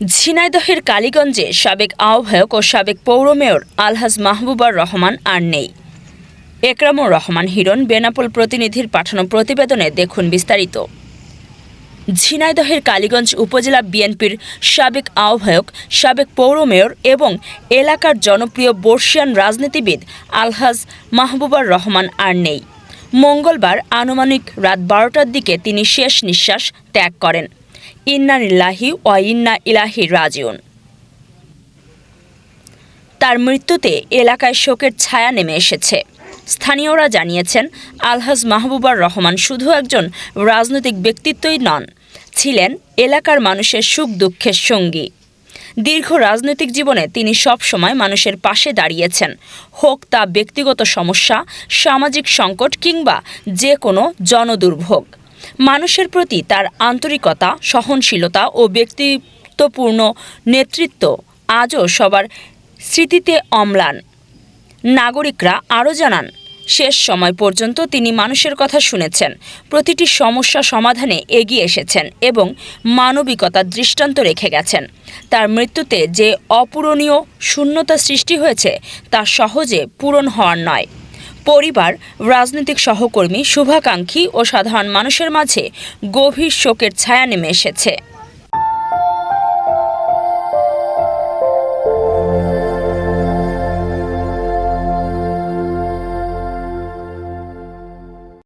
ঝিনাইদহের কালীগঞ্জে সাবেক আহ্বায়ক ও সাবেক পৌর মেয়র আলহাজ মাহবুবুর রহমান আর নেই। একরামুর রহমান হিরণ বেনাপোল প্রতিনিধির পাঠানো প্রতিবেদনে দেখুন বিস্তারিত। ঝিনাইদহের কালীগঞ্জ উপজেলা বিএনপির সাবেক আহ্বায়ক, সাবেক পৌর মেয়র এবং এলাকার জনপ্রিয় বর্ষিয়ান রাজনীতিবিদ আলহাজ মাহবুবুর রহমান আর নেই। মঙ্গলবার আনুমানিক রাত 12টার দিকে তিনি শেষ নিঃশ্বাস ত্যাগ করেন। ইন্না লিল্লাহি ওয়া ইন্না ইলাইহি রাজিউন। তার মৃত্যুতে এলাকায় শোকের ছায়া নেমে এসেছে। স্থানীয়রা জানিয়েছেন, আলহাজ মাহবুবুর রহমান শুধু একজন রাজনৈতিক ব্যক্তিত্বই নন, ছিলেন এলাকার মানুষের সুখ দুঃখের সঙ্গী। দীর্ঘ রাজনৈতিক জীবনে তিনি সব সময় মানুষের পাশে দাঁড়িয়েছেন, হোক তা ব্যক্তিগত সমস্যা, সামাজিক সংকট কিংবা যে কোনো জনদুর্ভোগ। মানুষের প্রতি তার আন্তরিকতা, সহনশীলতা ও ব্যক্তিত্বপূর্ণ নেতৃত্ব আজও সবার স্মৃতিতে অম্লান। নাগরিকরা আরও জানান, শেষ সময় পর্যন্ত তিনি মানুষের কথা শুনেছেন, প্রতিটি সমস্যা সমাধানে এগিয়ে এসেছেন এবং মানবিকতার দৃষ্টান্ত রেখে গেছেন। তার মৃত্যুতে যে অপূরণীয় শূন্যতা সৃষ্টি হয়েছে তা সহজে পূরণ হওয়ার নয়। পরিবার, রাজনৈতিক সহকর্মী, শুভাকাঙ্ক্ষী ও সাধারণ মানুষের মাঝে গভীর শোকের ছায়া নেমে এসেছে।